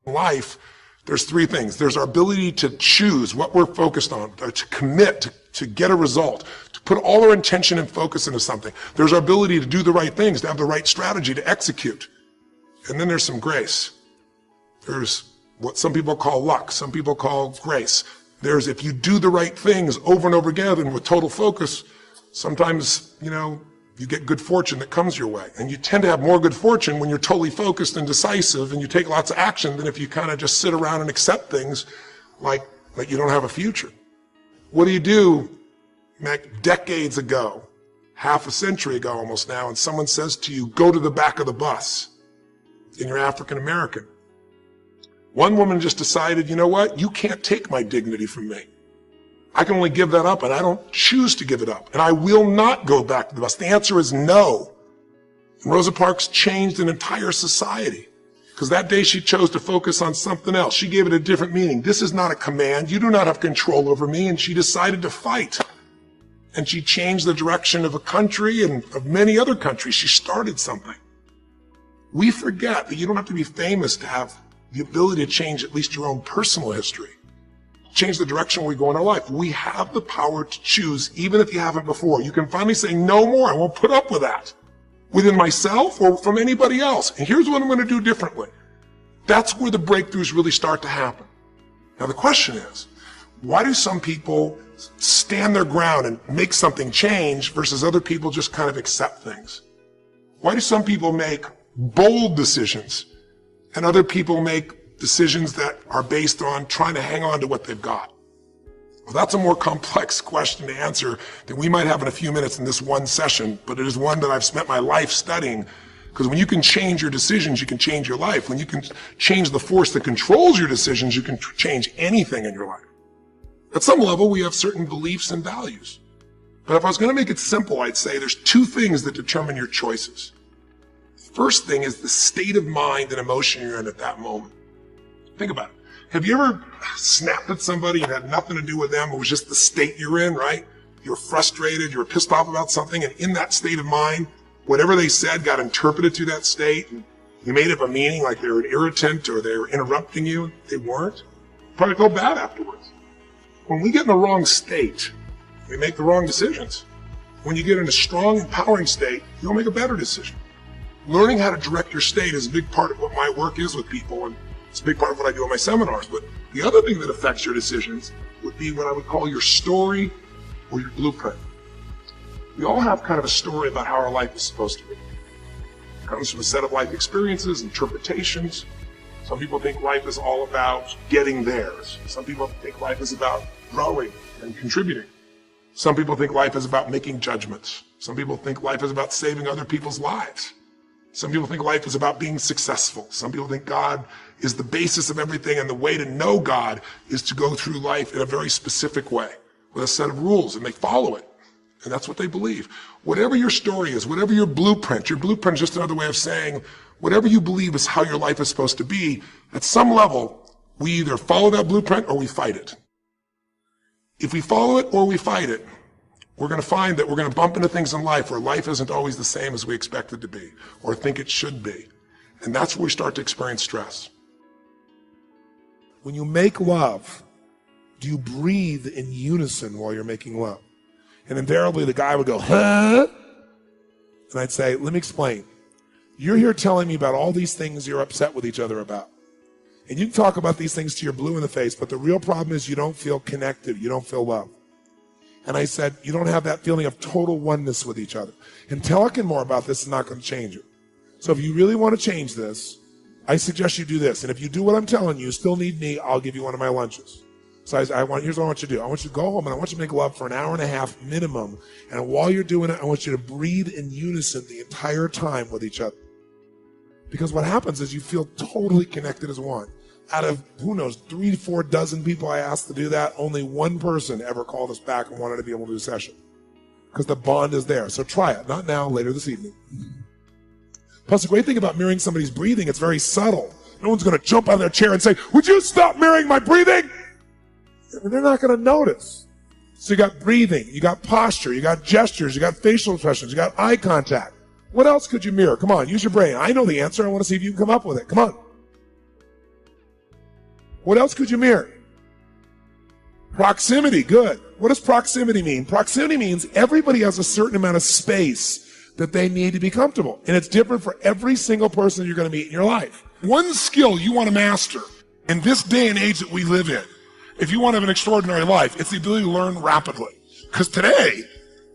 In life, there's three things. There's our ability to choose what we're focused on, to commit, to get a result, to put all our intention and focus into something. There's our ability to do the right things, to have the right strategy to execute. And then there's some grace. There's what some people call luck, some people call grace. There's if you do the right things over and over again and with total focus, sometimes, you get good fortune that comes your way. And you tend to have more good fortune when you're totally focused and decisive and you take lots of action than if you kind of just sit around and accept things like you don't have a future. What do? Decades ago, half a century ago almost now, and someone says to you, go to the back of the bus, and you're African American. One woman just decided, you know what? You can't take my dignity from me. I can only give that up, and I don't choose to give it up. And I will not go back to the bus. The answer is no. And Rosa Parks changed an entire society because that day she chose to focus on something else. She gave it a different meaning. This is not a command. You do not have control over me. And she decided to fight. And she changed the direction of a country and of many other countries. She started something. We forget that you don't have to be famous to have the ability to change at least your own personal history. Change the direction we go in our life. We have the power to choose, even if you haven't before. You can finally say, no more, I won't put up with that. Within myself or from anybody else. And here's what I'm going to do differently. That's where the breakthroughs really start to happen. Now the question is, why do some people stand their ground and make something change versus other people just kind of accept things? Why do some people make bold decisions and other people make decisions that are based on trying to hang on to what they've got? Well, that's a more complex question to answer than we might have in a few minutes in this one session, but it is one that I've spent my life studying, because when you can change your decisions, you can change your life. When you can change the force that controls your decisions, you can change anything in your life. At some level, we have certain beliefs and values. But if I was going to make it simple, I'd say there's two things that determine your choices. The first thing is the state of mind and emotion you're in at that moment. Think about it. Have you ever snapped at somebody and had nothing to do with them? It was just the state you're in, right? You're frustrated, you're pissed off about something, and in that state of mind, whatever they said got interpreted through that state, and you made up a meaning like they were an irritant or they were interrupting you. They weren't. Probably felt bad afterwards. When we get in the wrong state, we make the wrong decisions. When you get in a strong, empowering state, you'll make a better decision. Learning how to direct your state is a big part of what my work is with people, and it's a big part of what I do in my seminars. But the other thing that affects your decisions would be what I would call your story or your blueprint. We all have kind of a story about how our life is supposed to be. It comes from a set of life experiences, interpretations. Some people think life is all about getting theirs. Some people think life is about growing and contributing. Some people think life is about making judgments. Some people think life is about saving other people's lives. Some people think life is about being successful. Some people think God is the basis of everything, and the way to know God is to go through life in a very specific way with a set of rules, and they follow it. And that's what they believe. Whatever your story is, whatever your blueprint is just another way of saying whatever you believe is how your life is supposed to be, at some level, we either follow that blueprint or we fight it. If we follow it or we fight it, we're going to find that we're going to bump into things in life where life isn't always the same as we expect it to be or think it should be. And that's where we start to experience stress. When you make love, do you breathe in unison while you're making love? And invariably the guy would go, huh? And I'd say, let me explain. You're here telling me about all these things you're upset with each other about. And you can talk about these things till you're blue in the face, but the real problem is you don't feel connected. You don't feel love. And I said, you don't have that feeling of total oneness with each other. And talking more about this is not going to change it. So if you really want to change this, I suggest you do this. And if you do what I'm telling you, still need me, I'll give you one of my lunches. So here's what I want you to do. I want you to go home and I want you to make love for an hour and a half minimum. And while you're doing it, I want you to breathe in unison the entire time with each other. Because what happens is you feel totally connected as one. Out of, who knows, 3 to 4 dozen people I asked to do that, only one person ever called us back and wanted to be able to do a session. Because the bond is there. So try it. Not now, later this evening. Plus, the great thing about mirroring somebody's breathing, it's very subtle. No one's going to jump out of their chair and say, would you stop mirroring my breathing? And they're not going to notice. So you got breathing, you got posture, you got gestures, you got facial expressions, you got eye contact. What else could you mirror? Come on, use your brain. I know the answer. I want to see if you can come up with it. Come on. What else could you mirror? Proximity, good. What does proximity mean? Proximity means everybody has a certain amount of space that they need to be comfortable. And it's different for every single person you're going to meet in your life. One skill you want to master in this day and age that we live in, if you want to have an extraordinary life, it's the ability to learn rapidly. Because today,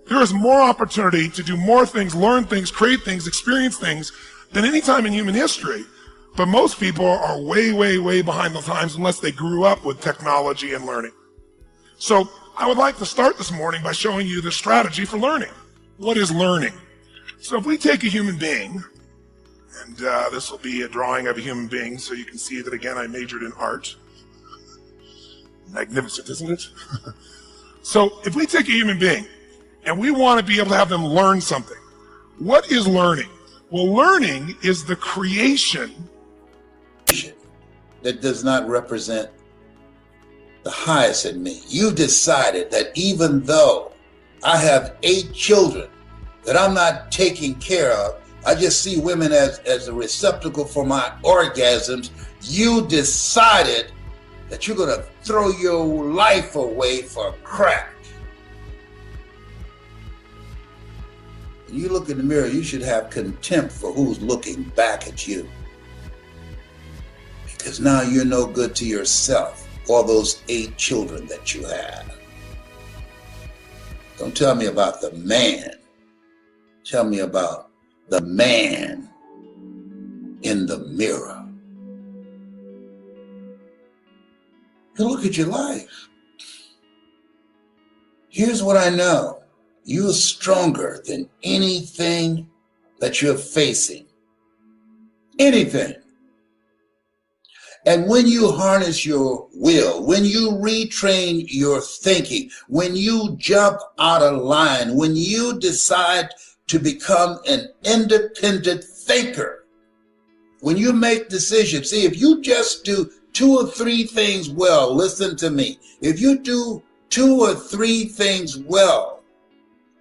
there is more opportunity to do more things, learn things, create things, experience things than any time in human history. But most people are way, way, way behind the times unless they grew up with technology and learning. So I would like to start this morning by showing you the strategy for learning. What is learning? So if we take a human being, and this will be a drawing of a human being, so you can see that again I majored in art. Magnificent, isn't it? So if we take a human being, and we want to be able to have them learn something, what is learning? Well, learning is the creation that does not represent the highest in me. You decided that even though I have 8 children that I'm not taking care of, I just see women as a receptacle for my orgasms. You decided that you're going to throw your life away for crack. When you look in the mirror, you should have contempt for who's looking back at you. Because now you're no good to yourself or those 8 children that you have. Don't tell me about the man. Tell me about the man in the mirror. And look at your life. Here's what I know. You're stronger than anything that you're facing. Anything. And when you harness your will, when you retrain your thinking, when you jump out of line, when you decide to become an independent thinker, when you make decisions, see, if you just do 2 or 3 things well, listen to me, if you do 2 or 3 things well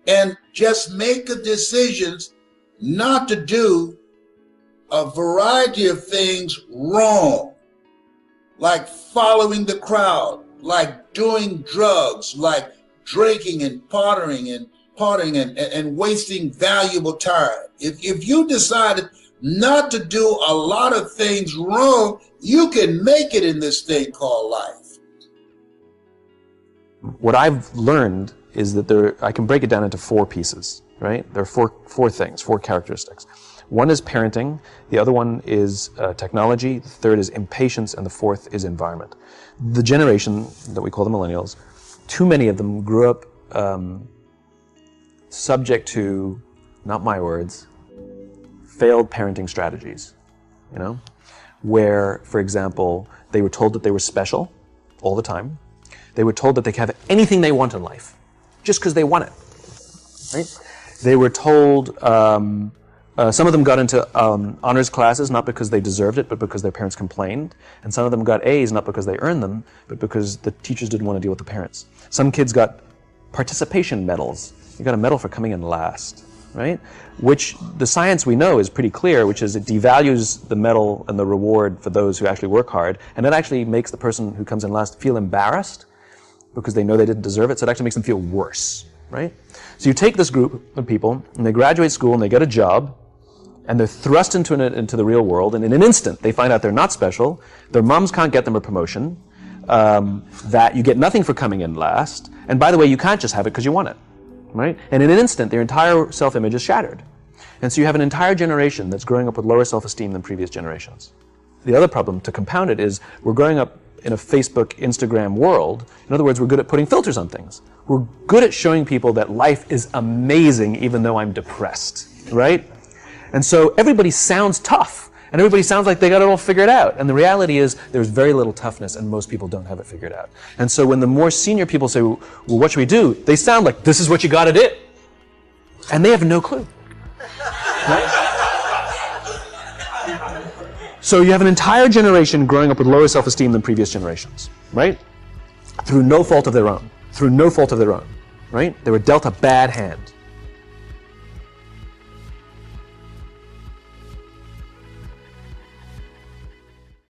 and just make a decision not to do a variety of things wrong, like following the crowd, like doing drugs, like drinking and partying and wasting valuable time. If you decided not to do a lot of things wrong, you can make it in this thing called life. What I've learned is that I can break it down into 4 pieces, right? There are four things, 4 characteristics. One is parenting, the other one is technology, the third is impatience, and the fourth is environment. The generation that we call the millennials, too many of them grew up subject to, not my words, failed parenting strategies, where, for example, they were told that they were special all the time. They were told that they could have anything they want in life, just because they want it, right? They were told, some of them got into honors classes, not because they deserved it, but because their parents complained. And some of them got A's, not because they earned them, but because the teachers didn't want to deal with the parents. Some kids got participation medals. You got a medal for coming in last, right? Which the science we know is pretty clear, which is it devalues the medal and the reward for those who actually work hard. And it actually makes the person who comes in last feel embarrassed because they know they didn't deserve it. So it actually makes them feel worse, right? So you take this group of people and they graduate school and they get a job, and they're thrust into the real world, and in an instant they find out they're not special, their moms can't get them a promotion, that you get nothing for coming in last, and by the way, you can't just have it because you want it, right? And in an instant, their entire self-image is shattered. And so you have an entire generation that's growing up with lower self-esteem than previous generations. The other problem, to compound it, is we're growing up in a Facebook, Instagram world. In other words, we're good at putting filters on things. We're good at showing people that life is amazing even though I'm depressed, right? And so everybody sounds tough, and everybody sounds like they got it all figured out. And the reality is there's very little toughness, and most people don't have it figured out. And so when the more senior people say, well, what should we do? They sound like, this is what you got to do. And they have no clue. Right? So you have an entire generation growing up with lower self-esteem than previous generations, right? Through no fault of their own. Through no fault of their own, right? They were dealt a bad hand.